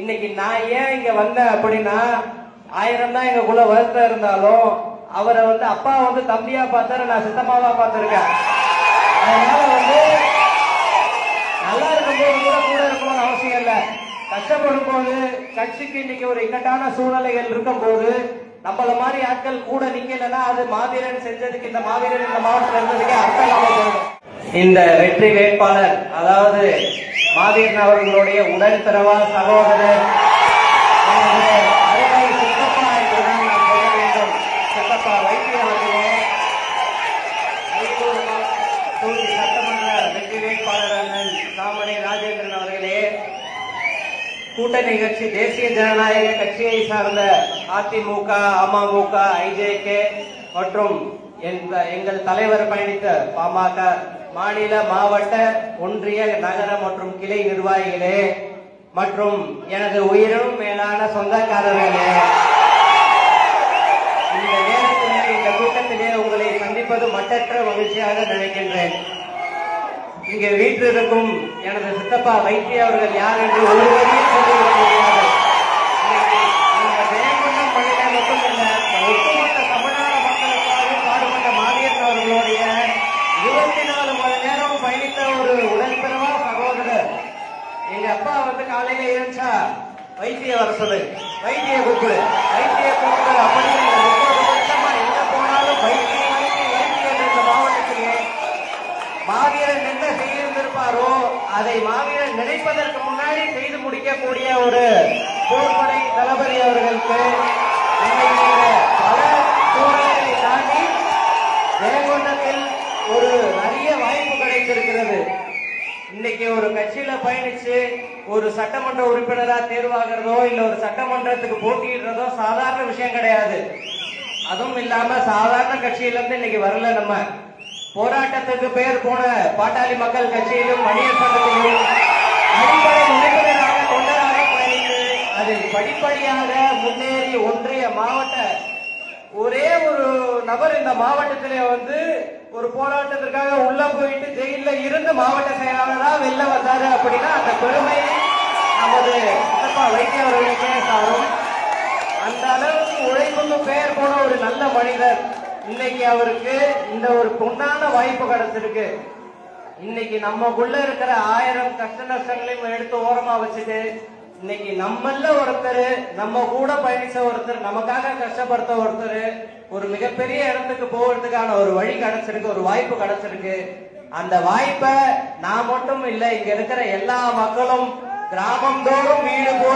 இன்னைக்கு நான் ஏன் இங்க வந்தேன் அப்படின்னா 1000 தான் எங்களுக்குள்ள வருத்தம் இருந்தாலும் அவரை அப்பா தம்பியா பார்த்தாரு, நான் சித்தம்மாவா பார்த்திருக்கேன். அதனால நல்லா இருக்கும்போது கூட கூட இருக்கணும்னு அவசியம் இல்லை. கஷ்டப்படும் போது கட்சிக்கு இன்னைக்கு ஒரு இக்கட்டான சூழ்நிலைகள் இருக்கும் போது நம்மள மாதிரி ஆட்கள் கூட நிக்கலன்னா அது மாவீரன் செஞ்சதுக்கு, இந்த மாவீரன் இந்த மாவட்டத்தில் இருந்ததுக்கே அர்த்தம் இல்லாம போயிடும். இந்த வெற்றி வேட்பாளர் அதாவது மாவீரன் அவர்களுடைய உடன் பிறவா சகோதரர் அருமை சித்தப்பா என்றுதான் நான் சொல்ல வேண்டும். சித்தப்பா வைத்திய அவர்களே, தொகுதி சட்டமன்ற வெற்றி வேட்பாளர் அண்ணன் சாமணி ராஜேந்திரன் அவர்களே, கூட்டணி கட்சி தேசிய ஜனநாயக கட்சியை சார்ந்த அதிமுக, அமமுக, ஐஜேகே மற்றும் எங்கள் தலைவர் பயணித்த பாமக மாநில, மாவட்ட, ஒன்றிய, நகர மற்றும் கிளை நிர்வாகிகளே மற்றும் எனது உயிரினும் மேலான சொந்தக்காரர்களே, இந்த நேரத்திலே இந்த கூட்டத்திலே உங்களை சந்திப்பது மட்டற்ற மகிழ்ச்சியாக நினைக்கின்றேன். இங்கே வீட்டிற்கும் எனது சித்தப்பா வைத்திய அவர்கள் யார் என்று ஒருவரையும் சொல்லிவிட முடியாது. இந்த ஜெயங்கொண்டம் பள்ளியில மட்டுமல்ல, ஒட்டுமொத்த தமிழ்நாடு மக்களுக்காக பாடுபட்ட மாவீரன் அவர்களுடைய 24 மணி நேரம் பயணித்த ஒரு உடன்பிறவா சகோதரர். எங்க அப்பா காலையில எழுந்தா வைத்திய வர சொல்லு, வைத்திய கூப்பிடு, வைத்திய கூப்பிடு அப்படின்னு 30 வருஷமா எங்க போனாலும் வைத்திய என்ற மாவட்டத்திலே மாவீரன் என்ன செய்திருந்திருப்பாரோ அதை மாவீரன் நினைப்பதற்கு முன்னாடி செய்து முடிக்கக்கூடிய ஒரு போர்படை தளபதி அவர்களுக்கு பல சூழ்நிலைகளை தாண்டி ஜெயங்கொண்டத்தில் ஒரு நிறைய வாய்ப்பு கிடைத்திருக்கிறது. இன்னைக்கு ஒரு கட்சியில பயணிச்சு ஒரு சட்டமன்ற உறுப்பினரா தேர்வாகிறதோ இல்ல ஒரு சட்டமன்றத்துக்கு போட்டியிடுறதோ சாதாரண விஷயம் கிடையாது. அதுவும் இல்லாம சாதாரண கட்சியில இருந்து இன்னைக்கு வரல. நம்ம போராட்டத்துக்கு பெயர் போன பாட்டாளி மக்கள் கட்சியிலும் வணிகர் சங்கத்திலும் அடிப்படை உறுப்பினராக தொண்டராக பயணித்து அதில் படிப்படியாக முன்னேறி ஒன்றிய மாவட்ட ஒரே ஒரு நபர் இந்த மாவட்டத்திலே ஒரு போராட்டத்திற்காக உள்ள போயிட்டு ஜெயில இருந்து மாவட்ட செயலாளரா வெளில வந்தாரு அப்படின்னா அந்த பெருமை நமது சித்தப்பா வைத்திய அவர்களுக்கே சாரும். அந்த அளவுக்கு உழைப்புக்கு பெயர் போன ஒரு நல்ல மனிதர். இன்னைக்கு அவருக்கு இந்த ஒரு பொன்னான வாய்ப்பு கிடைச்சிருக்கு. இன்னைக்கு நம்மக்குள்ள இருக்கிற 1000 கஷ்ட நஷ்டங்களையும் எடுத்து ஓரமா வச்சுட்டு இன்னைக்கு நம்மள ஒருத்தர், நம்ம கூட பயணிச்ச ஒருத்தர், நமக்காக கஷ்டப்படுத்த ஒருத்தர் ஒரு மிகப்பெரிய இடத்துக்கு போறதுக்கான ஒரு வழி கிடைச்சிருக்கு, ஒரு வாய்ப்பு கிடைச்சிருக்கு. அந்த வாய்ப்பை நான் மட்டும் இல்ல, இங்க இருக்கிற எல்லா மக்களும் கிராமம் தோறும் வீடு போய்